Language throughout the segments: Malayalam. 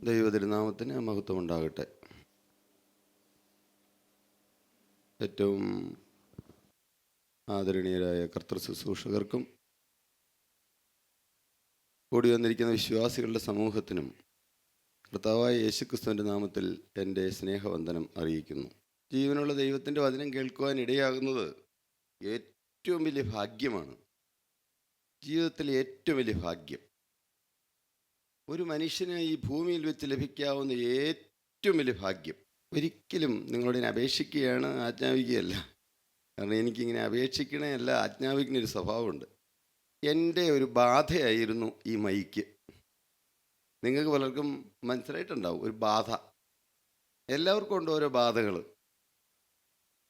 ദൈവതിരുനാമത്തിന് മഹത്വം ഉണ്ടാകട്ടെ. ഏറ്റവും ആദരണീയരായ കർത്തൃ ശുശ്രൂഷകർക്കും കൂടി വന്നിരിക്കുന്ന വിശ്വാസികളുടെ സമൂഹത്തിനും കർത്താവായ യേശുക്രിസ്തുവിൻ്റെ നാമത്തിൽ എൻ്റെ സ്നേഹവന്ദനം അറിയിക്കുന്നു. ജീവനുള്ള ദൈവത്തിൻ്റെ വചനം കേൾക്കുവാൻ ഇടയാകുന്നത് ഏറ്റവും വലിയ ഭാഗ്യമാണ്. ജീവിതത്തിലെ ഏറ്റവും വലിയ ഭാഗ്യം ഒരു മനുഷ്യന് ഈ ഭൂമിയിൽ വെച്ച് ലഭിക്കാവുന്ന ഏറ്റവും വലിയ ഭാഗ്യം. ഒരിക്കലും നിങ്ങളോട് ഞാൻ അപേക്ഷിക്കുകയാണ്, ആജ്ഞാപിക്കുകയല്ല. കാരണം എനിക്കിങ്ങനെ അപേക്ഷിക്കണേയല്ല, ആജ്ഞാപിക്കുന്നൊരു സ്വഭാവമുണ്ട്. എൻ്റെ ഒരു ബാധയായിരുന്നു ഈ മൈക്ക്. നിങ്ങൾക്ക് പലർക്കും മനസ്സിലായിട്ടുണ്ടാവും ഒരു ബാധ. എല്ലാവർക്കും ഉണ്ട് ഓരോ ബാധകൾ.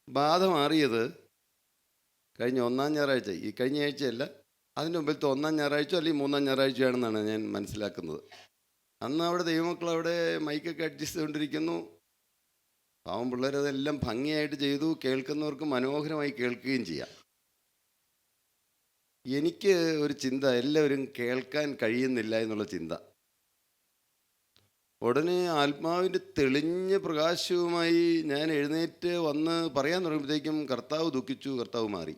ബാധ മാറിയത് കഴിഞ്ഞ ഒന്നാം ഞായറാഴ്ച, ഈ കഴിഞ്ഞ ആഴ്ചയല്ല, അതിൻ്റെ മുമ്പിലത്തെ ഒന്നാം ഞായറാഴ്ച അല്ലെങ്കിൽ മൂന്നാം ഞായറാഴ്ചയാണെന്നാണ് ഞാൻ മനസ്സിലാക്കുന്നത്. അന്ന് അവിടെ ദൈവമക്കൾ അവിടെ മൈക്കൊക്കെ അഡ്ജസ്റ്റ് ചെയ്തുകൊണ്ടിരിക്കുന്നു. പാവം പിള്ളേരതെല്ലാം ഭംഗിയായിട്ട് ചെയ്തു. കേൾക്കുന്നവർക്ക് മനോഹരമായി കേൾക്കുകയും ചെയ്യാം. എനിക്ക് ഒരു ചിന്ത, എല്ലാവരും കേൾക്കാൻ കഴിയുന്നില്ല എന്നുള്ള ചിന്ത. ഉടനെ ആത്മാവിൻ്റെ തെളിഞ്ഞ പ്രകാശവുമായി ഞാൻ എഴുന്നേറ്റ് വന്ന് പറയാൻ തുടങ്ങിയപ്പോഴത്തേക്കും കർത്താവ് ദുഃഖിച്ചു, കർത്താവ് മാറി.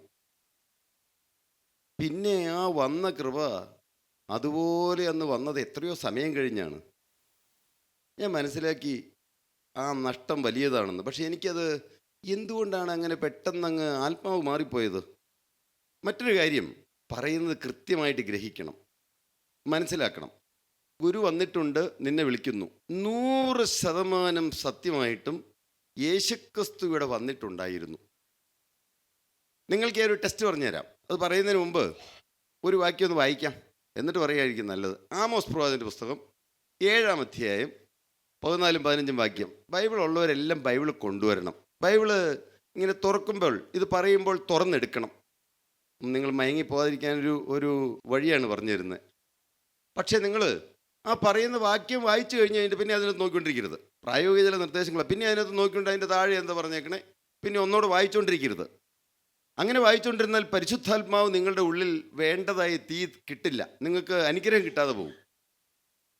പിന്നെ ആ വന്ന കൃപ അതുപോലെ അന്ന് വന്നത് എത്രയോ സമയം കഴിഞ്ഞാണ് ഞാൻ മനസ്സിലാക്കി ആ നഷ്ടം വലിയതാണെന്ന്. പക്ഷെ എനിക്കത് എന്തുകൊണ്ടാണ് അങ്ങനെ പെട്ടെന്നങ്ങ് ആത്മാവ് മാറിപ്പോയത്? മറ്റൊരു കാര്യം, പറയുന്നത് കൃത്യമായിട്ട് ഗ്രഹിക്കണം, മനസ്സിലാക്കണം. ഗുരു വന്നിട്ടുണ്ട്, നിന്നെ വിളിക്കുന്നു. 100% സത്യമായിട്ടും യേശുക്രിസ്തു ഇവിടെ വന്നിട്ടുണ്ടായിരുന്നു. നിങ്ങൾക്ക് ഒരു ടെസ്റ്റ് പറഞ്ഞുതരാം. അത് പറയുന്നതിന് മുമ്പ് ഒരു വാക്യം ഒന്ന് വായിക്കാം, എന്നിട്ട് പറയുകയായിരിക്കും നല്ലത്. ആമോസ് പ്രവാചകൻ്റെ പുസ്തകം 7-ാം അധ്യായം 14-15 വാക്യം. ബൈബിൾ ഉള്ളവരെല്ലാം ബൈബിൾ കൊണ്ടുവരണം. ബൈബിള് ഇങ്ങനെ തുറക്കുമ്പോൾ, ഇത് പറയുമ്പോൾ തുറന്നെടുക്കണം. നിങ്ങൾ മയങ്ങിപ്പോകാതിരിക്കാനൊരു ഒരു വഴിയാണ് പറഞ്ഞു തരുന്നത്. പക്ഷേ നിങ്ങൾ ആ പറയുന്ന വാക്യം വായിച്ചു കഴിഞ്ഞ് കഴിഞ്ഞിട്ട് പിന്നെ അതിനകത്ത് നോക്കിക്കൊണ്ടിരിക്കരുത്. പ്രായോഗിക ചില നിർദ്ദേശങ്ങളാണ്. പിന്നെ അതിനകത്ത് നോക്കിക്കൊണ്ട് അതിൻ്റെ താഴെ എന്താ പറഞ്ഞേക്കണേ, പിന്നെ ഒന്നോട് വായിച്ചുകൊണ്ടിരിക്കരുത്. അങ്ങനെ വായിച്ചുകൊണ്ടിരുന്നാൽ പരിശുദ്ധാത്മാവ് നിങ്ങളുടെ ഉള്ളിൽ വേണ്ടതായി തീ കിട്ടില്ല, നിങ്ങൾക്ക് അനുഗ്രഹം കിട്ടാതെ പോകും.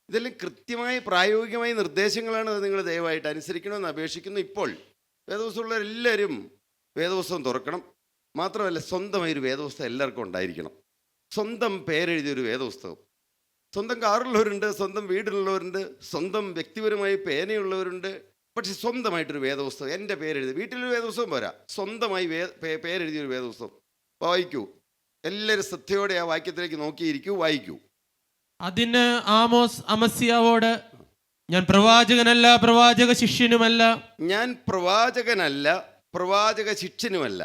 ഇതെല്ലാം കൃത്യമായ പ്രായോഗികമായ നിർദ്ദേശങ്ങളാണ്. അത് നിങ്ങൾ ദയവായിട്ട് അനുസരിക്കണമെന്ന് അപേക്ഷിക്കുന്നു. ഇപ്പോൾ വേദപുസ്തകമുള്ളവരെല്ലാവരും വേദപുസ്തകം തുറക്കണം. മാത്രമല്ല, സ്വന്തമായൊരു വേദപുസ്തകം എല്ലാവർക്കും ഉണ്ടായിരിക്കണം. സ്വന്തം പേരെഴുതിയൊരു വേദപുസ്തകം. സ്വന്തം കാറുള്ളവരുണ്ട്, സ്വന്തം വീടുള്ളവരുണ്ട്, സ്വന്തം വ്യക്തിപരമായി പേനയുള്ളവരുണ്ട്. പക്ഷെ സ്വന്തമായിട്ടൊരു വേദപുസ്തകം, എൻ്റെ പേരെഴുതി. വീട്ടിലൊരു വേദപുസ്തകം പോരാ, സ്വന്തമായി പേരെഴുതിയൊരു വേദപുസ്തകം വായിക്കൂ. എല്ലാവരും ശ്രദ്ധയോടെ ആ വാക്യത്തിലേക്ക് നോക്കിയിരിക്കൂ, വായിക്കൂ. അതിന് ആമോസ് അമസ്യാവോട്, ഞാൻ പ്രവാചകനല്ല, പ്രവാചക ശിഷ്യനുമല്ല. ഞാൻ പ്രവാചകനല്ല, പ്രവാചക ശിഷ്യനുമല്ല.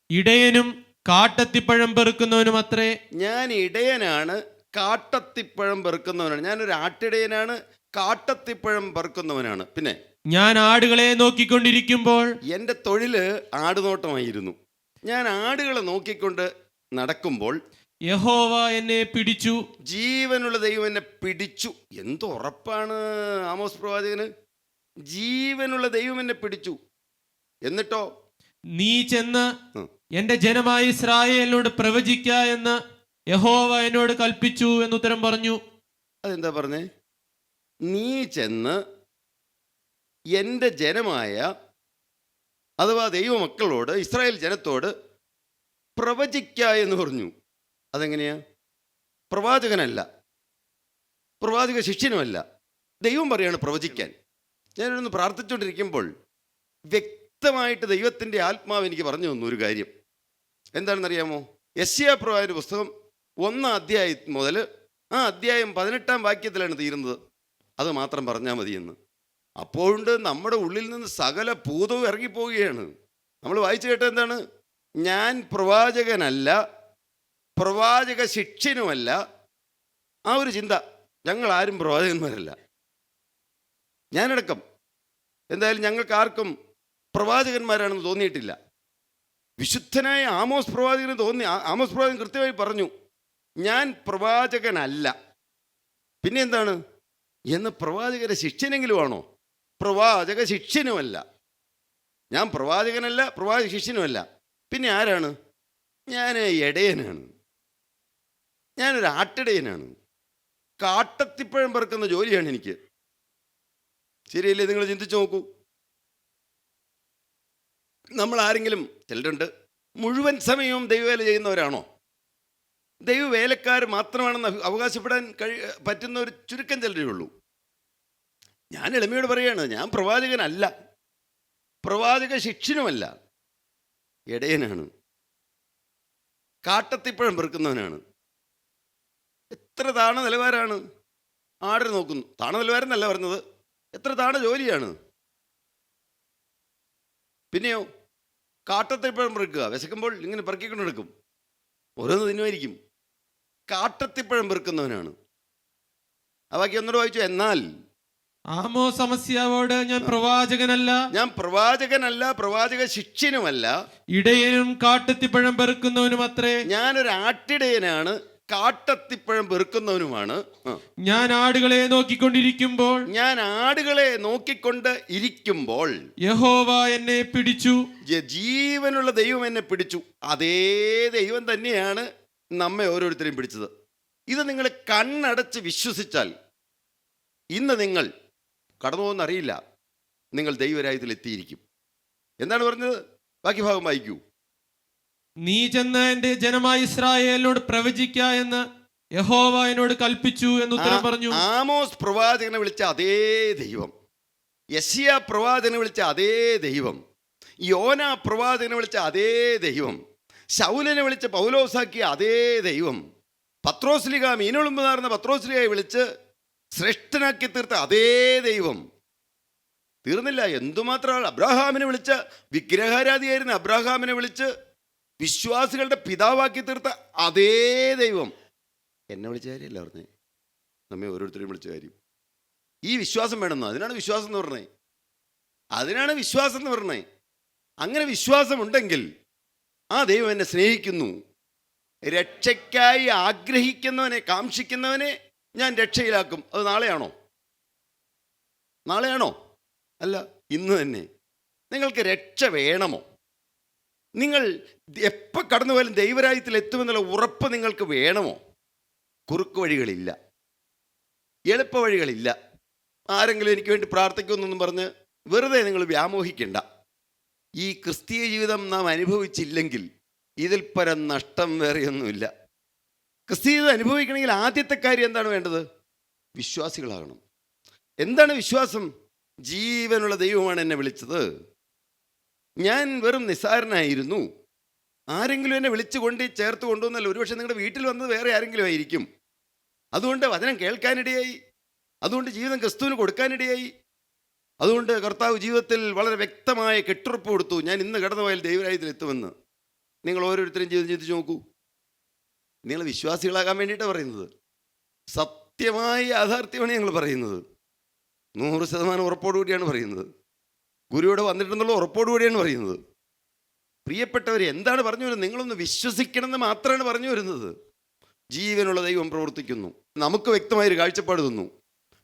ഇടയനും കാട്ടത്തിപ്പഴം പെറുക്കുന്നവനും അത്രേ. ഞാൻ ഇടയനാണ്, കാട്ടത്തിപ്പഴം പെറുക്കുന്നവനാണ്. ഞാനൊരു ആട്ടിടയനാണ്, കാട്ടത്തിപ്പഴം പെറുക്കുന്നവനാണ്. പിന്നെ ഞാൻ ആടുകളെ നോക്കിക്കൊണ്ടിരിക്കുമ്പോൾ, എൻ്റെ തൊഴില് ആടുനോട്ടമായിരുന്നു. ഞാൻ ആടുകളെ നോക്കിക്കൊണ്ട് നടക്കുമ്പോൾ യഹോവ എന്നെ പിടിച്ചു. ജീവനുള്ള ദൈവം എന്നെ പിടിച്ചു. എന്തുറപ്പാണ് ആമോസ് പ്രവാചകന്! ജീവനുള്ള ദൈവം എന്നെ പിടിച്ചു. എന്നിട്ടോ, നീ ചെന്ന് എന്റെ ജനമായ ഇസ്രായേലിനോട് പ്രവചിക്ക എന്ന് യഹോവ എന്നോട് കൽപ്പിച്ചു എന്നുത്തരം പറഞ്ഞു. അതെന്താ പറഞ്ഞേ? നീ ചെന്ന് എൻ്റെ ജനമായ, അഥവാ ദൈവമക്കളോട്, ഇസ്രായേൽ ജനത്തോട് പ്രവചിക്ക എന്ന് പറഞ്ഞു. അതെങ്ങനെയാ? പ്രവാചകനല്ല, പ്രവാചക ശിഷ്യനുമല്ല, ദൈവം പറയാണ് പ്രവചിക്കാൻ. ഞാനൊന്ന് പ്രാർത്ഥിച്ചുകൊണ്ടിരിക്കുമ്പോൾ വ്യക്തമായിട്ട് ദൈവത്തിൻ്റെ ആത്മാവ് എനിക്ക് പറഞ്ഞു തന്നു ഒരു കാര്യം. എന്താണെന്നറിയാമോ? യെശയ്യാ പ്രവാചകന്റെ പുസ്തകം 1-ാം അധ്യായം മുതൽ ആ അധ്യായം 18-ാം വാക്യത്തിലാണ് തീരുന്നത്. അത് മാത്രം പറഞ്ഞാൽ മതിയെന്ന്. അപ്പോഴുണ്ട് നമ്മുടെ ഉള്ളിൽ നിന്ന് സകല ഭൂതവും ഇറങ്ങിപ്പോവുകയാണ്. നമ്മൾ വായിച്ചു കേട്ടത് എന്താണ്? ഞാൻ പ്രവാചകനല്ല, പ്രവാചക ശിഷ്യനുമല്ല. ആ ഒരു ചിന്ത. ഞങ്ങൾ ആരും പ്രവാചകന്മാരല്ല, ഞാനടക്കം. എന്തായാലും ഞങ്ങൾക്ക് ആർക്കും പ്രവാചകന്മാരാണെന്ന് തോന്നിയിട്ടില്ല. വിശുദ്ധനായ ആമോസ് പ്രവാചകന് തോന്നി. ആമോസ് പ്രവാചകൻ കൃത്യമായി പറഞ്ഞു, ഞാൻ പ്രവാചകനല്ല. പിന്നെ എന്താണ്? എന്ന് പ്രവാചകരെ ശിഷ്യനെങ്കിലും ആണോ? പ്രവാചക ശിഷ്യനുമല്ല. ഞാൻ പ്രവാചകനല്ല, പ്രവാചക ശിഷ്യനുമല്ല. പിന്നെ ആരാണ്? ഞാൻ ഇടയനാണ്. ഞാനൊരു ആട്ടിടയനാണ്. കാട്ടത്തിപ്പഴം പെറുക്കുന്ന ജോലിയാണ് എനിക്ക്. ശരിയല്ലേ? നിങ്ങൾ ചിന്തിച്ചു നോക്കൂ. നമ്മൾ ആരെങ്കിലും, ചിലരുണ്ട് മുഴുവൻ സമയവും ദൈവവേല ചെയ്യുന്നവരാണോ? ദൈവവേലക്കാർ മാത്രമാണെന്ന് അവകാശപ്പെടാൻ പറ്റുന്ന ഒരു ചുരുക്കം ചിലരേ ഉള്ളൂ. ഞാൻ എളിമയോട് പറയുകയാണ്, ഞാൻ പ്രവാചകനല്ല, പ്രവാചക ശിഷ്യനുമല്ല, ഇടയനാണ്, കാട്ടത്തിപ്പഴം പെറുക്കുന്നവനാണ്. എത്ര താണ നിലവാരമാണ്! ആടിനെ നോക്കുന്നു. താണ നിലവാരം എന്നല്ല പറഞ്ഞത്, എത്ര താണ ജോലിയാണ്. പിന്നെയോ കാട്ടത്തിപ്പഴം പെറുക്കുക. വിശക്കുമ്പോൾ ഇങ്ങനെ പെറുക്കിക്കൊണ്ടെടുക്കും, ഓരോന്ന് തിന്നുമായിരിക്കും. കാട്ടത്തിപ്പഴം പെറുക്കുന്നവനാണ്. ആ ബാക്കി ഒന്നോട് വായിച്ചു. എന്നാൽ ആമോസ് അമസ്യാവോട്, ഞാൻ പ്രവാചകനല്ല, ഞാൻ പ്രവാചകനല്ല, പ്രവാചക ശിഷ്യനുമല്ല, ഇടയനും കാട്ടത്തിപ്പഴം പെറുക്കുന്നവനും അത്രേ. ഞാനൊരു ആട്ടിടയനാണ്, കാട്ടത്തിപ്പഴം പെറുക്കുന്നവനുമാണ്. ഞാൻ ആടുകളെ നോക്കിക്കൊണ്ടിരിക്കുമ്പോൾ, ഞാൻ ആടുകളെ നോക്കിക്കൊണ്ട് ഇരിക്കുമ്പോൾ യഹോവ എന്നെ പിടിച്ചു. ജീവനുള്ള ദൈവം എന്നെ പിടിച്ചു. അതേ ദൈവം തന്നെയാണ് നമ്മെ ഓരോരുത്തരെയും പിടിച്ചത്. ഇത് നിങ്ങൾ കണ്ണടച്ച് വിശ്വസിച്ചാൽ ഇന്ന് നിങ്ങൾ കടന്നു പോകുന്നറിയില്ല, നിങ്ങൾ ദൈവരാജ്യത്തിൽ എത്തിയിരിക്കും. എന്താണ് പറഞ്ഞത്? ബാക്കി ഭാഗം വായിക്കൂ. നീ ചെന്ന് എന്റെ ജനമായ ഇസ്രായേലിനോട് പ്രവചിക്ക എന്ന് യഹോവ എന്നോട് കൽപ്പിച്ചു എന്ന് ഉത്തരം പറഞ്ഞു. ആമോസ് പ്രവാചകനെ വിളിച്ച അതേ ദൈവം, യെശയ്യാ പ്രവാചകനെ വിളിച്ച അതേ ദൈവം, യോന പ്രവാചകനെ വിളിച്ച അതേ ദൈവം, ശൗലിനെ വിളിച്ച് പൗലോസാക്കിയ അതേ ദൈവം, പത്രോസ്ലിഹ മീനൊളുമ്പുന്നാർന്ന പത്രോസ്ലിഹയെ വിളിച്ച് ശ്രേഷ്ഠനാക്കി തീർത്ത അതേ ദൈവം. തീർന്നില്ല. എന്തുമാത്രമാണ്! അബ്രാഹാമിനെ വിളിച്ച, വിഗ്രഹാരാധിയായിരുന്ന അബ്രാഹാമിനെ വിളിച്ച് വിശ്വാസികളുടെ പിതാവാക്കി തീർത്ത അതേ ദൈവം എന്നെ വിളിച്ച കാര്യമല്ല പറഞ്ഞേ, നമ്മെ ഓരോരുത്തരെയും വിളിച്ച കാര്യം. ഈ വിശ്വാസം വേണമെന്ന്, അതിനാണ് വിശ്വാസം എന്ന് പറഞ്ഞേ. അതിനാണ് വിശ്വാസം എന്ന് പറഞ്ഞേ. അങ്ങനെ വിശ്വാസമുണ്ടെങ്കിൽ ആ ദൈവം എന്നെ സ്നേഹിക്കുന്നു. രക്ഷയ്ക്കായി ആഗ്രഹിക്കുന്നവനെ, കാംക്ഷിക്കുന്നവനെ ഞാൻ രക്ഷയിലാക്കും. അത് നാളെയാണോ? നാളെയാണോ? അല്ല, ഇന്ന് തന്നെ. നിങ്ങൾക്ക് രക്ഷ വേണമോ? നിങ്ങൾ എപ്പോൾ കടന്നു പോയാലും ദൈവരാജ്യത്തിൽ എത്തുമെന്നുള്ള ഉറപ്പ് നിങ്ങൾക്ക് വേണമോ? കുറുക്ക് വഴികളില്ല, എളുപ്പ വഴികളില്ല. ആരെങ്കിലും എനിക്ക് വേണ്ടി പ്രാർത്ഥിക്കുമെന്നൊന്നും പറഞ്ഞ് വെറുതെ നിങ്ങൾ വ്യാമോഹിക്കേണ്ട. ഈ ക്രിസ്തീയ ജീവിതം നാം അനുഭവിച്ചില്ലെങ്കിൽ ഇതിൽ പരം നഷ്ടം വേറെയൊന്നുമില്ല. ക്രിസ്തീയ ജീവിതം അനുഭവിക്കണമെങ്കിൽ ആദ്യത്തെ കാര്യം എന്താണ് വേണ്ടത്? വിശ്വാസികളാകണം. എന്താണ് വിശ്വാസം? ജീവനുള്ള ദൈവമാണ് എന്നെ വിളിച്ചത്. ഞാൻ വെറും നിസ്സാരനായിരുന്നു. ആരെങ്കിലും എന്നെ വിളിച്ചുകൊണ്ട് ചേർത്ത് കൊണ്ടുവന്നല്ല. ഒരുപക്ഷെ നിങ്ങളുടെ വീട്ടിൽ വന്നത് വേറെ ആരെങ്കിലും ആയിരിക്കും. അതുകൊണ്ട് വചനം കേൾക്കാനിടയായി, അതുകൊണ്ട് ജീവിതം ക്രിസ്തുവിന് കൊടുക്കാനിടയായി. അതുകൊണ്ട് കർത്താവ് ജീവിതത്തിൽ വളരെ വ്യക്തമായ കെട്ടുറപ്പ് കൊടുത്തു, ഞാൻ ഇന്ന് കടന്നു പോയാൽ ദൈവരാജ്യത്തിൽ എത്തുമെന്ന്. നിങ്ങൾ ഓരോരുത്തരും ജീവിതം ചിന്തിച്ച് നോക്കൂ. നിങ്ങൾ വിശ്വാസികളാകാൻ വേണ്ടിയിട്ടാണ് പറയുന്നത്. സത്യമായ യാഥാർത്ഥ്യമാണ് ഞങ്ങൾ പറയുന്നത്. 100% ഉറപ്പോടുകൂടിയാണ് പറയുന്നത്. ഗുരുവിടെ വന്നിട്ടുണ്ടെന്നുള്ള ഉറപ്പോടുകൂടിയാണ് പറയുന്നത്. പ്രിയപ്പെട്ടവർ, എന്താണ് പറഞ്ഞു വരുന്നത്? നിങ്ങളൊന്ന് വിശ്വസിക്കണമെന്ന് മാത്രമാണ് പറഞ്ഞു വരുന്നത്. ജീവനുള്ള ദൈവം പ്രവർത്തിക്കുന്നു. നമുക്ക് വ്യക്തമായൊരു കാഴ്ചപ്പാട് തന്നു.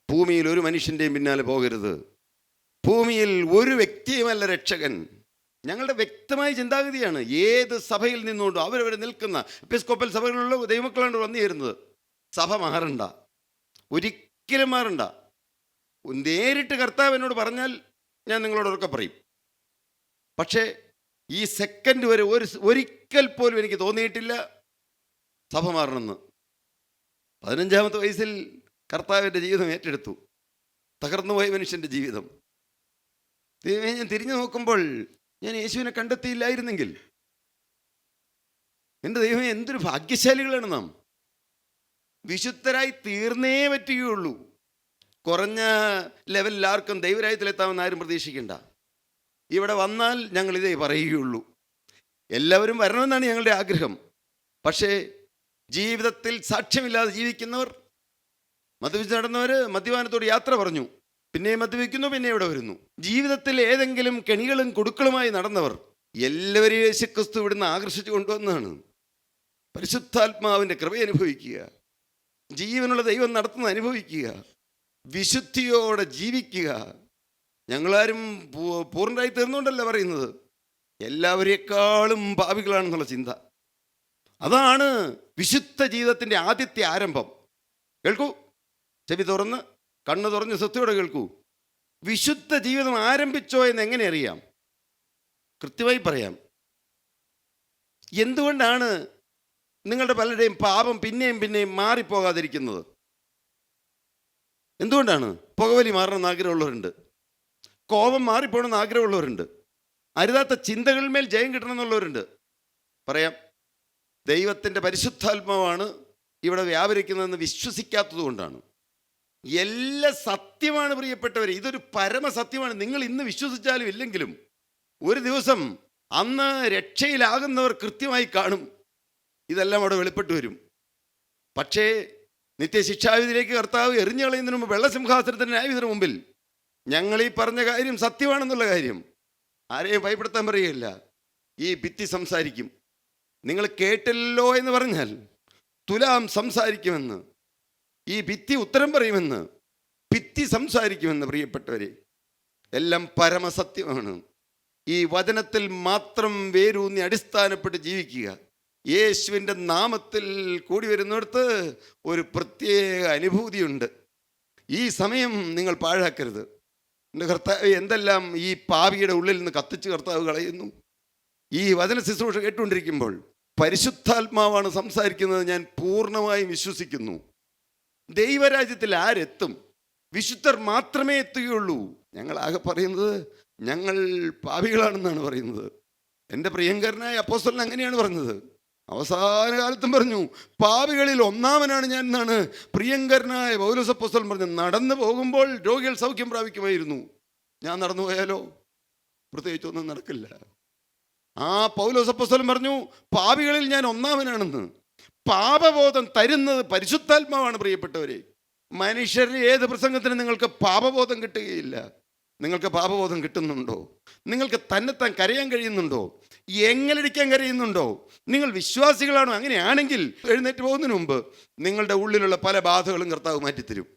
ഭൂമിയിൽ ഒരു മനുഷ്യൻ്റെയും പിന്നാലെ പോകരുത്. ഭൂമിയിൽ ഒരു വ്യക്തിയുമല്ല രക്ഷകൻ. ഞങ്ങളുടെ വ്യക്തമായ ചിന്താഗതിയാണ്. ഏത് സഭയിൽ നിന്നുകൊണ്ടും അവരവർ നിൽക്കുന്ന എപ്പിസ്കോപ്പൽ സഭകളിലുള്ള ദൈവമക്കളാണ് വന്നു ചേരുന്നത്. സഭ മാറണ്ട, ഒരിക്കലും മാറണ്ട. നേരിട്ട് കർത്താവ് എന്നോട് പറഞ്ഞാൽ ഞാൻ നിങ്ങളോടൊക്കെ പറയും. പക്ഷേ ഈ സെക്കൻഡ് വരെ ഒരിക്കൽ പോലും എനിക്ക് തോന്നിയിട്ടില്ല സഭ മാറണമെന്ന്. 15-ാമത്തെ വയസ്സിൽ കർത്താവിൻ്റെ ജീവിതം ഏറ്റെടുത്തു. തകർന്നുപോയ മനുഷ്യൻ്റെ ജീവിതം. ഞാൻ തിരിഞ്ഞു നോക്കുമ്പോൾ ഞാൻ യേശുവിനെ കണ്ടെത്തിയില്ലായിരുന്നെങ്കിൽ, എൻ്റെ ദൈവമേ, എന്തൊരു ഭാഗ്യശാലികളാണ് നാം. വിശുദ്ധരായി തീർന്നേ പറ്റുകയുള്ളൂ. കുറഞ്ഞ ലെവലിൽ ആർക്കും ദൈവരാജ്യത്തിലെത്താമെന്ന് ആരും പ്രതീക്ഷിക്കേണ്ട. ഇവിടെ വന്നാൽ ഞങ്ങൾ ഇതേ പറയുകയുള്ളൂ. എല്ലാവരും വരണമെന്നാണ് ഞങ്ങളുടെ ആഗ്രഹം. പക്ഷേ ജീവിതത്തിൽ സാക്ഷ്യമില്ലാതെ ജീവിക്കുന്നവർ, മദ്യപിച്ച് നടന്നവർ മദ്യപാനത്തോട് യാത്ര പറഞ്ഞു, പിന്നെ മദ്യപിക്കുന്നു, പിന്നെ ഇവിടെ വരുന്നു. ജീവിതത്തിൽ ഏതെങ്കിലും കെണികളും കുടുക്കളുമായി നടന്നവർ, എല്ലാവരെയും യേശുക്രിസ്തു ഇവിടുന്ന് ആകർഷിച്ചു കൊണ്ടുവന്നതാണ്. പരിശുദ്ധാത്മാവിൻ്റെ കൃപ അനുഭവിക്കുക, ജീവനുള്ള ദൈവം നടത്തുന്നത് അനുഭവിക്കുക, വിശുദ്ധിയോടെ ജീവിക്കുക. ഞങ്ങളാരും പൂർണ്ണരായി തീർന്നുകൊണ്ടല്ല പറയുന്നത്, എല്ലാവരെക്കാളും പാപികളാണെന്നുള്ള ചിന്ത. അതാണ് വിശുദ്ധ ജീവിതത്തിൻ്റെ ആദ്യത്തെ ആരംഭം. കേൾക്കൂ, ചെവി തുറന്ന് കണ്ണ് തുറന്ന് സത്യയോടെ കേൾക്കൂ. വിശുദ്ധ ജീവിതം ആരംഭിച്ചോ എന്ന് എങ്ങനെ അറിയാം? കൃത്യമായി പറയാം. എന്തുകൊണ്ടാണ് നിങ്ങളുടെ പലരുടെയും പാപം പിന്നെയും പിന്നെയും മാറിപ്പോകാതിരിക്കുന്നത്? എന്തുകൊണ്ടാണ്? പുകവലി മാറണമെന്ന് ആഗ്രഹമുള്ളവരുണ്ട്, കോപം മാറിപ്പോകണമെന്ന് ആഗ്രഹമുള്ളവരുണ്ട്, അരുതാത്ത ചിന്തകളിന്മേൽ ജയം കിട്ടണമെന്നുള്ളവരുണ്ട്. പറയാം, ദൈവത്തിൻ്റെ പരിശുദ്ധാത്മാവാണ് ഇവിടെ വ്യാപരിക്കുന്നതെന്ന് വിശ്വസിക്കാത്തത് കൊണ്ടാണ്. എല്ലാം സത്യമാണ് പ്രിയപ്പെട്ടവരെ, ഇതൊരു പരമസത്യമാണ്. നിങ്ങൾ ഇന്ന് വിശ്വസിച്ചാലും ഇല്ലെങ്കിലും ഒരു ദിവസം അന്ന് രക്ഷയിലാകുന്നവർ കൃത്യമായി കാണും. ഇതെല്ലാം അവിടെ വെളിപ്പെട്ട് വരും. പക്ഷേ നിത്യശിക്ഷാവിധിയിലേക്ക് കർത്താവ് എറിഞ്ഞു കളയുന്നതിന് മുമ്പ് വെള്ളസിംഹാസനത്തിൻ്റെ ന്യായവിധിന് മുമ്പിൽ ഞങ്ങൾ ഈ പറഞ്ഞ കാര്യം സത്യമാണെന്നുള്ള കാര്യം ആരെയും ഭയപ്പെടുത്താൻ പറയുകയില്ല. ഈ ഭിത്തി സംസാരിക്കും. നിങ്ങൾ കേട്ടില്ലല്ലോ എന്ന് പറഞ്ഞാൽ തുലാം സംസാരിക്കുമെന്ന്, ഈ ഭിത്തി ഉത്തരം പറയുമെന്ന്, ഭിത്തി സംസാരിക്കുമെന്ന്. പ്രിയപ്പെട്ടവരെ, എല്ലാം പരമസത്യമാണ്. ഈ വചനത്തിൽ മാത്രം വേരൂന്നി അടിസ്ഥാനപ്പെട്ട് ജീവിക്കുക. യേശുവിൻ്റെ നാമത്തിൽ കൂടി വരുന്നിടത്ത് ഒരു പ്രത്യേക അനുഭൂതിയുണ്ട്. ഈ സമയം നിങ്ങൾ പാഴാക്കരുത്. എൻ്റെ കർത്താവ് എന്തെല്ലാം ഈ പാപിയുടെ ഉള്ളിൽ നിന്ന് കത്തിച്ച് കർത്താവ് കളയുന്നു. ഈ വചന ശുശ്രൂഷ കേട്ടുകൊണ്ടിരിക്കുമ്പോൾ പരിശുദ്ധാത്മാവാണ് സംസാരിക്കുന്നത് ഞാൻ പൂർണ്ണമായും വിശ്വസിക്കുന്നു. ദൈവരാജ്യത്തിൽ ആരെത്തും? വിശുദ്ധർ മാത്രമേ എത്തുകയുള്ളൂ. ഞങ്ങളാകെ പറയുന്നത് ഞങ്ങൾ പാപികളാണെന്നാണ് പറയുന്നത്. എൻ്റെ പ്രിയങ്കരനായ അപ്പോസ്തലൻ അങ്ങനെയാണ് പറഞ്ഞത്. അവസാന കാലത്തും പറഞ്ഞു, പാപികളിൽ ഒന്നാമനാണ് ഞാൻ എന്നാണ് പ്രിയങ്കരനായ പൗലോസ് അപ്പോസ്തലൻ പറഞ്ഞത്. നടന്നു പോകുമ്പോൾ രോഗികൾ സൗഖ്യം പ്രാപിക്കുമായിരുന്നു. ഞാൻ നടന്നു പോയാലോ പ്രത്യേകിച്ചൊന്നും നടക്കില്ല. ആ പൗലോസ് അപ്പോസ്തലൻ പറഞ്ഞു, പാപികളിൽ ഞാൻ ഒന്നാമനാണെന്ന്. പാപബോധം തരുന്നത് പരിശുദ്ധാത്മാവാണ് പ്രിയപ്പെട്ടവരെ. മനുഷ്യരുടെ ഏത് പ്രസംഗത്തിനും നിങ്ങൾക്ക് പാപബോധം കിട്ടുകയില്ല. നിങ്ങൾക്ക് പാപബോധം കിട്ടുന്നുണ്ടോ? നിങ്ങൾക്ക് തന്നെത്താൻ കരയാൻ കഴിയുന്നുണ്ടോ? എങ്ങലടിക്കാൻ കരയുന്നുണ്ടോ? നിങ്ങൾ വിശ്വാസികളാണോ? അങ്ങനെയാണെങ്കിൽ എഴുന്നേറ്റ് പോകുന്നതിന് മുമ്പ് നിങ്ങളുടെ ഉള്ളിലുള്ള പല ബാധകളും കർത്താവ് മാറ്റിത്തരും.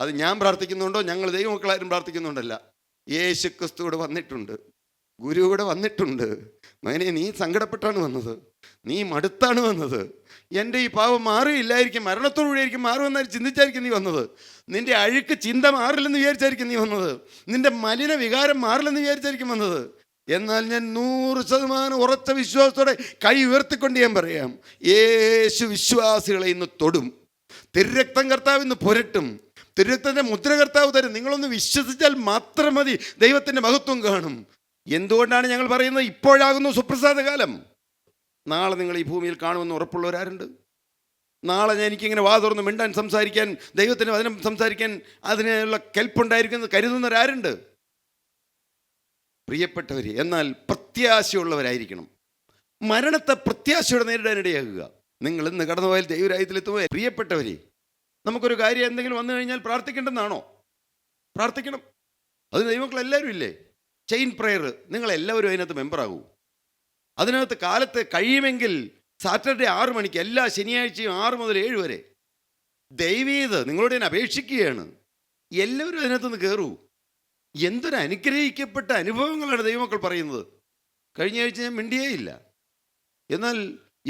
അത് ഞാൻ പ്രാർത്ഥിക്കുന്നുണ്ടോ, ഞങ്ങൾ ദൈവമക്കളാരും പ്രാർത്ഥിക്കുന്നുണ്ടല്ല. യേശു ക്രിസ്തുവിടെ വന്നിട്ടുണ്ട്, ഗുരു ഇവിടെ വന്നിട്ടുണ്ട്. മകനെ, നീ സങ്കടപ്പെട്ടാണ് വന്നത്, നീ മടുത്താണ് വന്നത്. എൻ്റെ ഈ പാവം മാറിയില്ലായിരിക്കും, മരണത്തോടുകൂടിയായിരിക്കും മാറുമെന്നായിരിക്കും ചിന്തിച്ചായിരിക്കും നീ വന്നത്. നിൻ്റെ അഴുക്ക് ചിന്ത മാറില്ലെന്ന് വിചാരിച്ചായിരിക്കും നീ വന്നത്. നിൻ്റെ മലിന വികാരം മാറില്ലെന്ന് വിചാരിച്ചായിരിക്കും വന്നത്. എന്നാൽ ഞാൻ 100% ഉറച്ച വിശ്വാസത്തോടെ കൈ ഉയർത്തിക്കൊണ്ട് ഞാൻ പറയാം, യേശു വിശ്വാസികളെ ഇന്ന് തൊടും. തിരുരക്തം കർത്താവ് ഇന്ന് പുരട്ടും. തിരുരക്തത്തിൻ്റെ മുദ്ര കർത്താവ് തരും. നിങ്ങളൊന്ന് വിശ്വസിച്ചാൽ മാത്രം മതി, ദൈവത്തിൻ്റെ മഹത്വം കാണും. എന്തുകൊണ്ടാണ് ഞങ്ങൾ പറയുന്നത് ഇപ്പോഴാകുന്നു സുപ്രസാദ കാലം? നാളെ നിങ്ങൾ ഈ ഭൂമിയിൽ കാണുമെന്ന് ഉറപ്പുള്ളവരാരുണ്ട്? നാളെ എനിക്കിങ്ങനെ വാ തുറന്ന് മിണ്ടാൻ, സംസാരിക്കാൻ, ദൈവത്തിന് വചനം സംസാരിക്കാൻ അതിനുള്ള കെൽപ്പുണ്ടായിരിക്കുന്നത് കരുതുന്നവരാരുണ്ട്? പ്രിയപ്പെട്ടവരെ, എന്നാൽ പ്രത്യാശയുള്ളവരായിരിക്കണം. മരണത്തെ പ്രത്യാശയോടെ നേരിടാനിടയാകുക. നിങ്ങൾ ഇന്ന് കടന്നുപോയാൽ ദൈവരാജ്യത്തിലെത്തുമ്പോൾ പ്രിയപ്പെട്ടവരെ, നമുക്കൊരു കാര്യം എന്തെങ്കിലും വന്നു കഴിഞ്ഞാൽ പ്രാർത്ഥിക്കേണ്ടെന്നാണോ? പ്രാർത്ഥിക്കണം. അതിന് ദൈവമക്കൾ എല്ലാവരും ഇല്ലേ? ചെയിൻ പ്രെയർ, നിങ്ങളെല്ലാവരും അതിനകത്ത് മെമ്പറാകൂ. അതിനകത്ത് കാലത്ത് കഴിയുമെങ്കിൽ സാറ്റർഡേ 6 മണിക്ക്, എല്ലാ ശനിയാഴ്ചയും 6 മുതൽ 7 വരെ ദയവീത് നിങ്ങളോട് ഞാൻ അപേക്ഷിക്കുകയാണ്, എല്ലാവരും അതിനകത്തുനിന്ന് കയറൂ. എന്തൊരു അനുഗ്രഹിക്കപ്പെട്ട അനുഭവങ്ങളാണ് ദൈവമക്കൾ പറയുന്നത്. കഴിഞ്ഞ ആഴ്ച ഞാൻ മിണ്ടിയേയില്ല, എന്നാൽ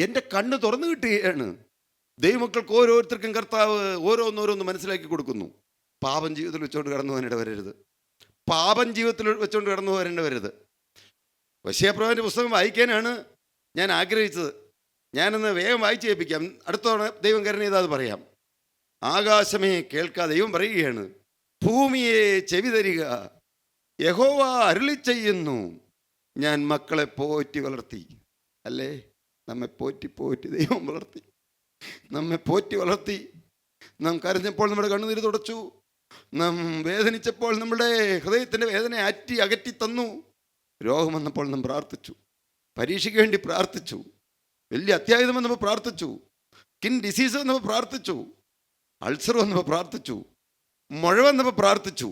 എൻ്റെ കണ്ണ് തുറന്നു കിട്ടുകയാണ്. ദൈവമക്കൾക്ക് ഓരോരുത്തർക്കും കർത്താവ് ഓരോന്നോരോന്ന് മനസ്സിലാക്കി കൊടുക്കുന്നു. പാപം ജീവിതത്തിൽ വെച്ചുകൊണ്ട് കടന്നു പോകാനിട വരരുത്. പാപം ജീവിതത്തിൽ വെച്ചുകൊണ്ട് കടന്നു പോകാനിട വരരുത്. യശയ്യാപ്രവാചകന്റെ പുസ്തകം വായിക്കാനാണ് ഞാൻ ആഗ്രഹിച്ചത്. ഞാനൊന്ന് വേഗം വായിച്ച് കേൾപ്പിക്കാം. അടുത്ത തവണ ദൈവം കരുണ ചെയ്താൽ അത് പറയാം. ആകാശമേ കേൾക്കാ, ദൈവം പറയുകയാണ്, ഭൂമിയെ ചെവി തരിക, യഹോവ അരുളി ചെയ്യുന്നു, ഞാൻ മക്കളെ പോറ്റി വളർത്തി. അല്ലേ, നമ്മെ പോറ്റി പോറ്റി ദൈവം വളർത്തി, നമ്മെ പോറ്റി വളർത്തി. നാം കരഞ്ഞപ്പോൾ നമ്മുടെ കണ്ണുനീര് തുടച്ചു, നാം വേദനിച്ചപ്പോൾ നമ്മുടെ ഹൃദയത്തിൻ്റെ വേദന അകറ്റി തന്നു. രോഗം വന്നപ്പോൾ നാം പ്രാർത്ഥിച്ചു, പരീക്ഷയ്ക്ക് വേണ്ടി പ്രാർത്ഥിച്ചു, വലിയ അത്യാഹിതം വന്നപ്പോൾ പ്രാർത്ഥിച്ചു, സ്കിൻ ഡിസീസ് വന്നപ്പോൾ പ്രാർത്ഥിച്ചു, അൾസർ വന്നപ്പോൾ പ്രാർത്ഥിച്ചു, മുഴ വന്നപ്പോൾ പ്രാർത്ഥിച്ചു.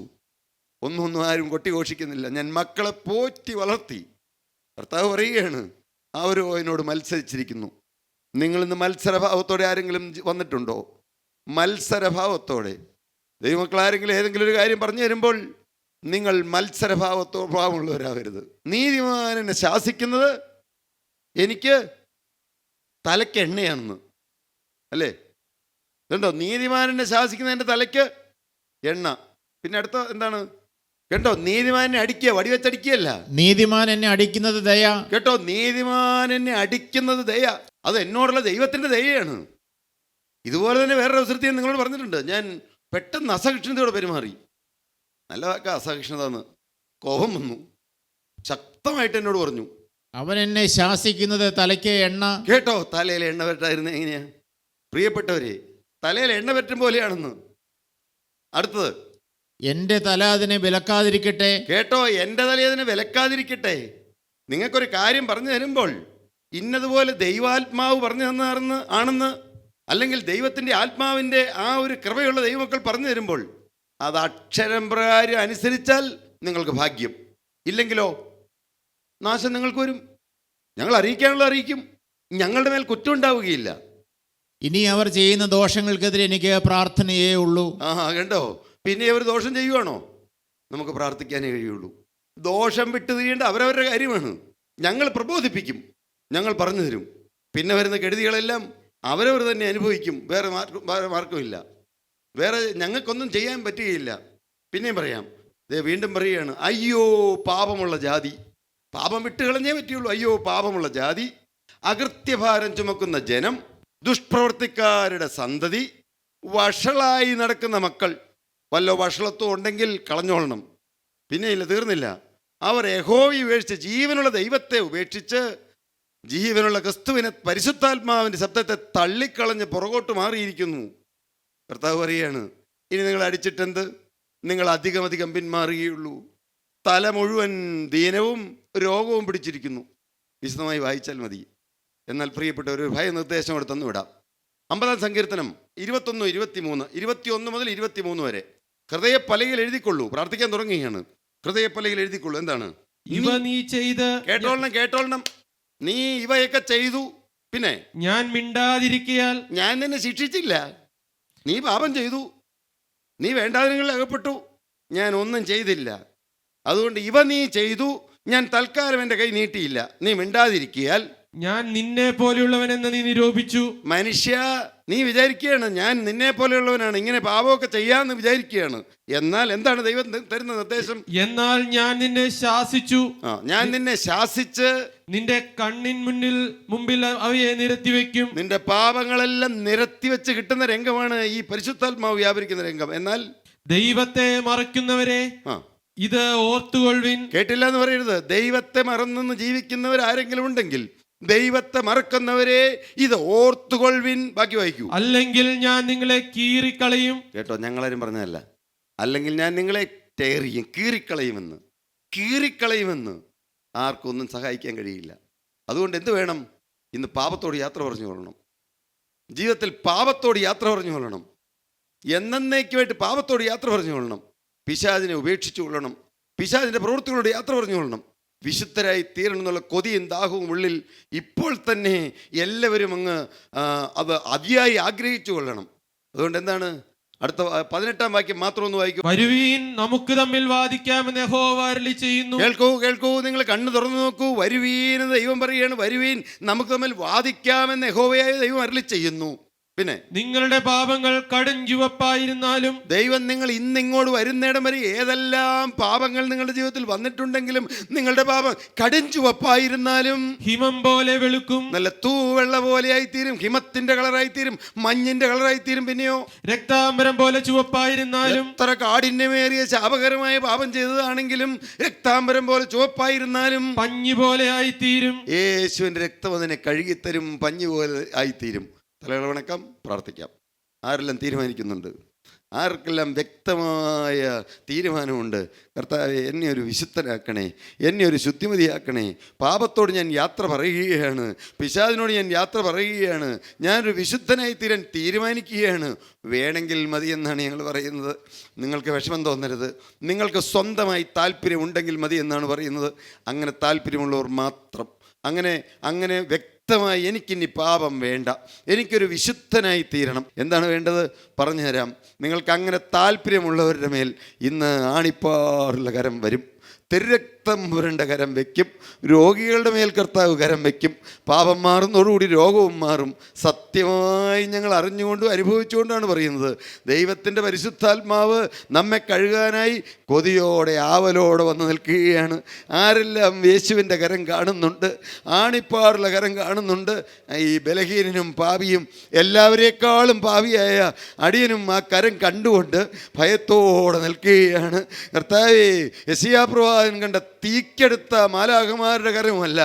ഒന്നും ആരും കൊട്ടിഘോഷിക്കുന്നില്ല. ഞാൻ മക്കളെ പോറ്റി വളർത്തി. കർത്താവ് പറയുകയാണ്, അവരോ എന്നോട് മത്സരിച്ചിരിക്കുന്നു. നിങ്ങളിന്ന് മത്സരഭാവത്തോടെ ആരെങ്കിലും വന്നിട്ടുണ്ടോ? മത്സരഭാവത്തോടെ ദൈവമക്കൾ ആരെങ്കിലും ഏതെങ്കിലും ഒരു കാര്യം പറഞ്ഞു തരുമ്പോൾ നിങ്ങൾ ഭാവമുള്ളവരാവരുത്. നീതിമാനെ ശാസിക്കുന്നത് എനിക്ക് തലയ്ക്ക് എണ്ണയാണെന്ന്, അല്ലേ? ഇതുണ്ടോ? നീതിമാനെ ശാസിക്കുന്നത് എൻ്റെ തലയ്ക്ക് എണ്ണ. പിന്നെ അടുത്ത എന്താണ് കേട്ടോ? നീതിമാനെ അടിക്കുക, വടിവെച്ചടിക്കുകയല്ല. നീതിമാൻ എന്നെ അടിക്കുന്നത് ദയ. കേട്ടോ, നീതിമാൻ എന്നെ അടിക്കുന്നത് ദയ. അത് എന്നോടുള്ള ദൈവത്തിൻ്റെ ദയയാണ്. ഇതുപോലെ തന്നെ വേറൊരു അവസരത്തിൽ നിങ്ങളോട് പറഞ്ഞിട്ടുണ്ട്, ഞാൻ പെട്ടെന്ന് അസഹിഷ്ണുതയോടെ പെരുമാറി. നല്ല വാക്ക അസഹിഷ്ണുത എന്ന്. കോപം വന്നു, ശക്തമായിട്ട് എന്നോട് പറഞ്ഞു, അവൻ എന്നെ ശാസിക്കുന്നത് തലയ്ക്ക് എണ്ണ. കേട്ടോ, തലയിൽ എണ്ണ പറ്റായിരുന്ന എങ്ങനെയാ പ്രിയപ്പെട്ടവരെ? തലയിൽ എണ്ണ പറ്റും പോലെയാണെന്ന്. അടുത്തത്, എൻ്റെ തല അതിനെ വിലക്കാതിരിക്കട്ടെ. കേട്ടോ, എൻ്റെ തല അതിനെ വിലക്കാതിരിക്കട്ടെ. നിങ്ങൾക്കൊരു കാര്യം പറഞ്ഞു തരുമ്പോൾ ഇന്നതുപോലെ ദൈവാത്മാവ് പറഞ്ഞു തന്നാർന്ന് ആണെന്ന്, അല്ലെങ്കിൽ ദൈവത്തിൻ്റെ ആത്മാവിൻ്റെ ആ ഒരു കൃപയുള്ള ദൈവമക്കൾ പറഞ്ഞു തരുമ്പോൾ അത് അക്ഷരം പ്രകാരം അനുസരിച്ചാൽ നിങ്ങൾക്ക് ഭാഗ്യം. ഇല്ലെങ്കിലോ നാശം നിങ്ങൾക്ക് വരും. ഞങ്ങൾ അറിയിക്കാനുള്ള അറിയിക്കും, ഞങ്ങളുടെ മേൽ കുറ്റം ഉണ്ടാവുകയില്ല. ഇനി അവർ ചെയ്യുന്ന ദോഷങ്ങൾക്കെതിരെ എനിക്ക് പ്രാർത്ഥനയേ ഉള്ളൂ. കണ്ടോ, പിന്നെ അവർ ദോഷം ചെയ്യുവാണോ? നമുക്ക് പ്രാർത്ഥിക്കാനേ കഴിയുള്ളൂ. ദോഷം വിട്ടു തിരിയേണ്ട അവരവരുടെ കാര്യമാണ്. ഞങ്ങൾ പ്രബോധിപ്പിക്കും, ഞങ്ങൾ പറഞ്ഞു തരും. പിന്നെ വരുന്ന കെടുതികളെല്ലാം അവരവർ തന്നെ അനുഭവിക്കും. വേറെ മാർക്കുമില്ല. വേറെ ഞങ്ങൾക്കൊന്നും ചെയ്യാൻ പറ്റുകയില്ല. പിന്നെയും പറയാം, വീണ്ടും പറയുകയാണ്, അയ്യോ പാപമുള്ള ജാതി. പാപം വിട്ട് കളഞ്ഞേ പറ്റുള്ളൂ. അയ്യോ പാപമുള്ള ജാതി, അകൃത്യഭാരം ചുമക്കുന്ന ജനം, ദുഷ്പ്രവർത്തിക്കാരുടെ സന്തതി, വഷളായി നടക്കുന്ന മക്കൾ. വല്ല വഷളത്വം ഉണ്ടെങ്കിൽ കളഞ്ഞോളണം. പിന്നെ ഇല്ല, തീർന്നില്ല. അവർ യഹോവയെ ഉപേക്ഷിച്ച്, ജീവനുള്ള ദൈവത്തെ ഉപേക്ഷിച്ച്, ജീവനുള്ള ക്രിസ്തുവിനെ, പരിശുദ്ധാത്മാവിൻ്റെ ശബ്ദത്തെ തള്ളിക്കളഞ്ഞ് പുറകോട്ട് മാറിയിരിക്കുന്നു. കർത്താവ് പറയുകയാണ്, ഇനി നിങ്ങൾ അടിച്ചിട്ടെന്ത്? നിങ്ങൾ അധികം പിന്മാറുകയുള്ളൂ. തല മുഴുവൻ ദീനവും രോഗവും പിടിച്ചിരിക്കുന്നു. വിശദമായി വായിച്ചാൽ മതി. എന്നാൽ പ്രിയപ്പെട്ട ഒരു ഭയനിർദ്ദേശം കൂടെ തന്നുവിടാം. 50-ാം സങ്കീർത്തനം 21, 21 മുതൽ 23 വരെ. ഹൃദയപ്പലകയിൽ എഴുതിക്കൊള്ളൂ. പ്രാർത്ഥിക്കാൻ തുടങ്ങുകയാണ്. ഹൃദയപ്പലകയിൽ എഴുതിക്കൊള്ളൂ. എന്താണ്? ഇവ നീ ചെയ്ത്. കേട്ടോളണം. നീ ഇവയൊക്കെ ചെയ്തു, പിന്നെ ഞാൻ മിണ്ടാതിരിക്കയാൽ ഞാൻ നിന്നെ ശിക്ഷിച്ചില്ല. നീ പാപം ചെയ്തു, നീ വേണ്ടാതിനങ്ങളിൽ അകപ്പെട്ടു, ഞാൻ ഒന്നും ചെയ്തില്ല. അതുകൊണ്ട് ഇവ നീ ചെയ്തു, ഞാൻ തൽക്കാലം എൻ്റെ കൈ നീട്ടിയില്ല. നീ മിണ്ടാതിരിക്കയാൽ ഞാൻ നിന്നെ പോലെയുള്ളവനെന്ന് നീ നിരൂപിച്ചു. മനുഷ്യ, നീ വിചാരിക്കുകയാണ് ഞാൻ നിന്നെ പോലെയുള്ളവനാണ്, ഇങ്ങനെ പാപമൊക്കെ ചെയ്യാമെന്ന് വിചാരിക്കുകയാണ്. എന്നാൽ എന്താണ് ദൈവം തരുന്ന നിർദ്ദേശം? എന്നാൽ ഞാൻ നിന്നെ ശാസിച്ചു. ഞാൻ നിന്നെ ശാസിച്ച് നിന്റെ കണ്ണിൻ മുമ്പിൽ അവയെ നിരത്തിവെക്കും. നിന്റെ പാപങ്ങളെല്ലാം നിരത്തിവെച്ച് കിട്ടുന്ന രംഗമാണ് ഈ പരിശുദ്ധാത്മാവ് വ്യാപരിക്കുന്ന രംഗം. എന്നാൽ ദൈവത്തെ മറയ്ക്കുന്നവരെ ഇത് ഓർത്തുകൊള്ളുവിൻ. കേട്ടില്ല എന്ന് പറയരുത്. ദൈവത്തെ മറന്നു ജീവിക്കുന്നവർ ആരെങ്കിലും ഉണ്ടെങ്കിൽ, ദൈവത്തെ മറക്കുന്നവരെ ഇത് ഓർത്തുകൊള്ളുവിൻ. ബാക്കി വായിക്കൂ. അല്ലെങ്കിൽ ഞാൻ നിങ്ങളെ കീറിക്കളയും. കേട്ടോ, ഞങ്ങളാരും പറഞ്ഞതല്ല. അല്ലെങ്കിൽ ഞാൻ നിങ്ങളെ ടേറിയും കീറിക്കളയുമെന്ന് ആർക്കൊന്നും സഹായിക്കാൻ കഴിയില്ല. അതുകൊണ്ട് എന്ത് വേണം? ഇന്ന് പാപത്തോട് യാത്ര പറഞ്ഞു കൊള്ളണം. ജീവിതത്തിൽ പാപത്തോട് യാത്ര പറഞ്ഞു കൊള്ളണം. എന്നേക്കുമായിട്ട് പാപത്തോട് യാത്ര പറഞ്ഞു കൊള്ളണം. പിശാചിനെ ഉപേക്ഷിച്ചു കൊള്ളണം. പിശാചിൻ്റെ പ്രവൃത്തികളോട് യാത്ര പറഞ്ഞു കൊള്ളണം. വിശുദ്ധരായി തീരണം എന്നുള്ള കൊതിയും ദാഹവും ഉള്ളിൽ ഇപ്പോൾ തന്നെ എല്ലാവരും അങ്ങ് അത് അതിയായി ആഗ്രഹിച്ചു കൊള്ളണം. അതുകൊണ്ട് എന്താണ്? അടുത്ത 18-ാം വാക്യം മാത്രം ഒന്ന് വായിക്കും. വരുവീൻ, നമുക്ക് തമ്മിൽ വാദിക്കാമെന്ന് യഹോവ അരുളിച്ചെയ്യുന്നു. കേൾക്കൂ, നിങ്ങൾ കണ്ണ് തുറന്നു നോക്കൂ. വരുവീൻ എന്ന് ദൈവം പറയുകയാണ്. വരുവീൻ, നമുക്ക് തമ്മിൽ വാദിക്കാമെന്ന് യഹോവയായ ദൈവം അരുളിച്ചെയ്യുന്നു. പിന്നെ നിങ്ങളുടെ പാപങ്ങൾ കടും ചുവപ്പായിരുന്നാലും, ദൈവം നിങ്ങൾ ഇന്നിങ്ങോട്ട് വരുന്നിടം വരെ ഏതെല്ലാം പാപങ്ങൾ നിങ്ങളുടെ ജീവിതത്തിൽ വന്നിട്ടുണ്ടെങ്കിലും നിങ്ങളുടെ പാപം കടും ചുവപ്പായിരുന്നാലും ഹിമം പോലെ വെളുക്കും. നല്ല തൂവെള്ള പോലെയായിത്തീരും. ഹിമത്തിന്റെ കളറായിത്തീരും, മഞ്ഞിന്റെ കളറായിത്തീരും. പിന്നെയോ രക്താംബരം പോലെ ചുവപ്പായിരുന്നാലും, എത്ര കാഠിന്യമേറിയ ശാപകരമായ പാപം ചെയ്തതാണെങ്കിലും രക്താംബരം പോലെ ചുവപ്പായിരുന്നാലും പഞ്ഞി പോലെ ആയിത്തീരും. യേശുവിന്റെ രക്തം അതിനെ കഴുകിത്തരും, പഞ്ഞി പോലെ ആയിത്തീരും. തലകളെ വണക്കം, പ്രാർത്ഥിക്കാം. ആരെല്ലാം തീരുമാനിക്കുന്നുണ്ട്? ആർക്കെല്ലാം വ്യക്തമായ തീരുമാനമുണ്ട്, കർത്താവേ എന്നെ ഒരു വിശുദ്ധനാക്കണേ, എന്നെ ഒരു ശുദ്ധിമതിയാക്കണേ, പാപത്തോട് ഞാൻ യാത്ര പറയുകയാണ്, പിശാചിനോട് ഞാൻ യാത്ര പറയുകയാണ്, ഞാനൊരു വിശുദ്ധനായി തീരാൻ തീരുമാനിക്കുകയാണ്, വേണമെങ്കിൽ മതി എന്നാണ് ഞങ്ങൾ പറയുന്നത്. നിങ്ങൾക്ക് വിഷമം തോന്നരുത്, നിങ്ങൾക്ക് സ്വന്തമായി താല്പര്യം ഉണ്ടെങ്കിൽ മതി എന്നാണ് പറയുന്നത്. അങ്ങനെ താല്പര്യമുള്ളവർ മാത്രം, അങ്ങനെ വ്യക്തമായി എനിക്കിനി പാപം വേണ്ട, എനിക്കൊരു വിശുദ്ധനായി തീരണം, എന്താണ് വേണ്ടത് പറഞ്ഞുതരാം. നിങ്ങൾക്ക് അങ്ങനെ താല്പര്യമുള്ളവരുടെ മേൽ ഇന്ന് ആണിപ്പാറുള്ള കരം വരും, തിരുരക്തം പുരണ്ട കരം വയ്ക്കും, രോഗികളുടെ മേൽ കർത്താവ് കരം വയ്ക്കും. പാപം മാറുന്നതോടുകൂടി രോഗവും മാറും. സത്യമായി ഞങ്ങൾ അറിഞ്ഞുകൊണ്ടും അനുഭവിച്ചുകൊണ്ടാണ് പറയുന്നത്. ദൈവത്തിൻ്റെ പരിശുദ്ധാത്മാവ് നമ്മെ കഴുകാനായി കൊതിയോടെ ആവലോടെ വന്ന് നിൽക്കുകയാണ്. ആരെല്ലാം യേശുവിൻ്റെ കരം കാണുന്നുണ്ട്, ആണിപ്പാറുള്ള കരം കാണുന്നുണ്ട്, ഈ ബലഹീനനും പാപിയും എല്ലാവരേക്കാളും പാപിയായ അടിയനും ആ കരം കണ്ടുകൊണ്ട് ഭയത്തോടെ നിൽക്കുകയാണ്. കർത്താവേ, യെശയ്യാ പ്രവാചകൻ കണ്ട തീക്കെടുത്ത മാലാഖമാരുടെ കരമല്ല,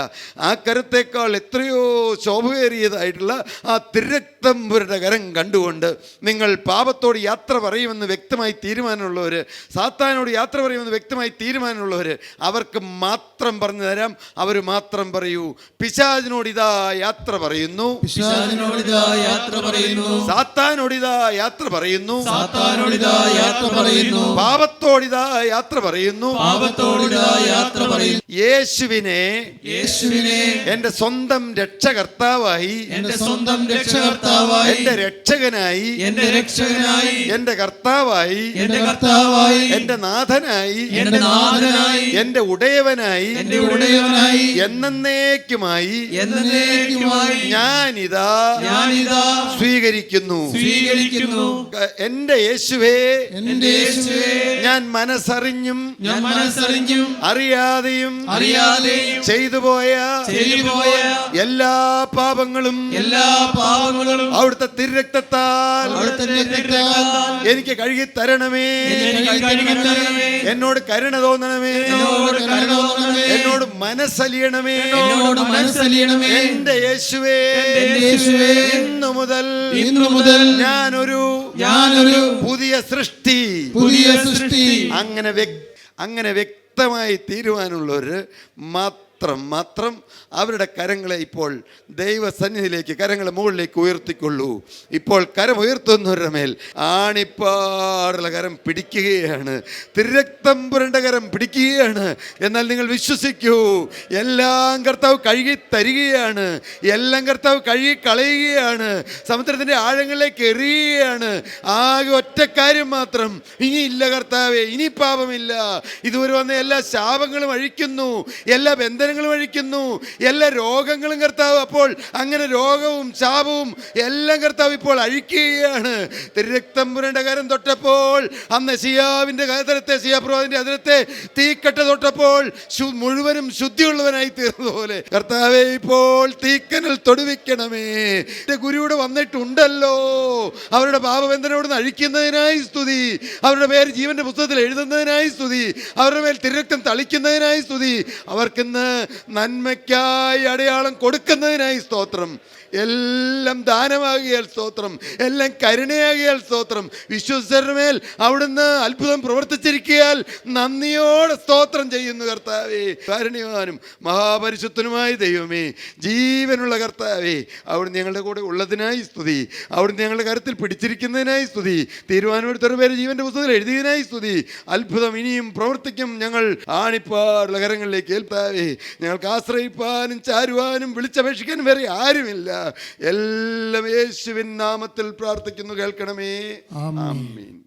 ആ കരത്തേക്കാൾ എത്രയോ ശോഭയേറിയതായിട്ടുള്ള ആ തിരുരക്തം പുരണ്ട കരം കണ്ടുകൊണ്ട് നിങ്ങൾ പാപത്തോട് യാത്ര പറയുമെന്ന് വ്യക്തമായി തീരുമാനമുള്ളവർ, സാത്താനോട് യാത്ര പറയുമെന്ന് വ്യക്തമായി തീരുമാനമുള്ളവർ, അവർക്ക് മാത്രം പറഞ്ഞു തരാം. അവർ മാത്രം പറയൂ, പിശാചിനോട് ഇതാ യാത്ര പറയുന്നു, സാത്താനോടിതാ യാത്ര പറയുന്നു, പാപത്തോടിതാ യാത്ര പറയുന്നു, യേശുവിനെ എന്റെ സ്വന്തം രക്ഷകർത്താവായി, എന്റെ രക്ഷകനായി, എന്റെ കർത്താവായി, എന്റെ നാഥനായി, എന്റെ ഉടയവനായി, എന്നേക്കുമായി ഞാനിതാ സ്വീകരിക്കുന്നു. എന്റെ യേശുവേ, ഞാൻ മനസ്സറിഞ്ഞും അറിയാതെയും ചെയ്തു പോയ എല്ലാ പാപങ്ങളും അവിടുത്തെ തിരുരക്തത്താൽ എനിക്ക് കഴുകി തരണമേ. എന്നോട് കരുണ തോന്നണമേ, എന്നോട് മനസ്സലിയണമേ. എന്റെ യേശുവേ, ഇന്നു മുതൽ ഞാനൊരു പുതിയ സൃഷ്ടി. അങ്ങനെ വ്യക്തമായി തീരുമാനമുള്ളവർ മാത്രം അവരുടെ കരങ്ങളെ ഇപ്പോൾ ദൈവസന്നിധിയിലേക്ക്, കരങ്ങളെ മുകളിലേക്ക് ഉയർത്തിക്കൊള്ളൂ. ഇപ്പോൾ കരം ഉയർത്തുന്നവരുടെ മേൽ ആണിപ്പാറുള്ള കരം പിടിക്കുകയാണ്, തിരുരക്തം പുരണ്ട കരം പിടിക്കുകയാണ്. എന്നാൽ നിങ്ങൾ വിശ്വസിക്കൂ, എല്ലാം കർത്താവ് കഴുകി തരികയാണ്, എല്ലാം കർത്താവ് കഴുകി കളയുകയാണ്, സമുദ്രത്തിൻ്റെ ആഴങ്ങളിലേക്ക് എറിയുകയാണ്. ആകെ ഒറ്റ കാര്യം മാത്രം, ഇനിയില്ല കർത്താവേ, ഇനി പാപമില്ല. ഇതുവരെ വന്ന എല്ലാ ശാപങ്ങളും അഴിക്കുന്നു, എല്ലാ ബന്ധനങ്ങളും അഴിക്കുന്നു, എല്ലാ രോഗങ്ങളും കർത്താവ്, അപ്പോൾ അങ്ങനെ രോഗവും ശാപവും എല്ലാം കർത്താവ് ഇപ്പോൾ അഴിക്കുകയാണ്. തിരുരക്തം പുരണ്ട കരം തൊട്ടപ്പോൾ, അന്ന് യെശയ്യാവിൻ്റെ കരത്തെ, യെശയ്യാപ്രവാചകന്റെ അതിരത്തെ തീക്കട്ട തൊട്ടപ്പോൾ മുഴുവനും ശുദ്ധിയുള്ളവനായി തീർന്നതുപോലെ കർത്താവെ ഇപ്പോൾ തീക്കനൽ തൊടുവിക്കണമേ. എൻ്റെ ഗുരുവിടെ വന്നിട്ടുണ്ടല്ലോ, അവരുടെ പാപബന്ധനോട് അഴിക്കുന്നതിനായി സ്തുതി, അവരുടെ പേര് ജീവന്റെ പുസ്തകത്തിൽ എഴുതുന്നതിനായി സ്തുതി, അവരുടെ മേൽ തിരുരക്തം തളിക്കുന്നതിനായി സ്തുതി, അവർക്കിന്ന് നന്മയ്ക്കായി അടയാളം കൊടുക്കുന്നതിനായി സ്തോത്രം. എല്ലാം ദാനമാകിയാൽ സ്തോത്രം, എല്ലാം കരുണയാകിയാൽ സ്തോത്രം. വിശ്വസ്തരുടെ മേൽ അവിടുന്ന് അത്ഭുതം പ്രവർത്തിച്ചിരിക്കയാൽ നന്ദിയോടെ സ്തോത്രം ചെയ്യുന്നു കർത്താവേ. കാരുണ്യവാനും മഹാപരിശുദ്ധനുമായ ദൈവമേ, ജീവനുള്ള കർത്താവേ, അവിടുന്ന് ഞങ്ങളുടെ കൂടെ ഉള്ളതിനായി സ്തുതി, അവിടുന്ന് ഞങ്ങളുടെ കരത്തിൽ പിടിച്ചിരിക്കുന്നതിനായി സ്തുതി, തീരുമാനമെടുത്തൊരു പേര് ജീവന്റെ പുസ്തകത്തിൽ എഴുതിയതിനായി സ്തുതി. അത്ഭുതം ഇനിയും പ്രവർത്തിക്കും. ഞങ്ങൾ ആണിപ്പാറുള്ള കരങ്ങളിലേക്ക് ഏൽപ്പാവേ. ഞങ്ങൾക്ക് ആശ്രയിപ്പാനും ചാരുവാനും വിളിച്ചപേക്ഷിക്കാനും വേറെ ആരുമില്ല. എല്ലാം യേശുവിൻ നാമത്തിൽ പ്രാർത്ഥിക്കുന്നു, കേൾക്കണമേ. ആമേൻ.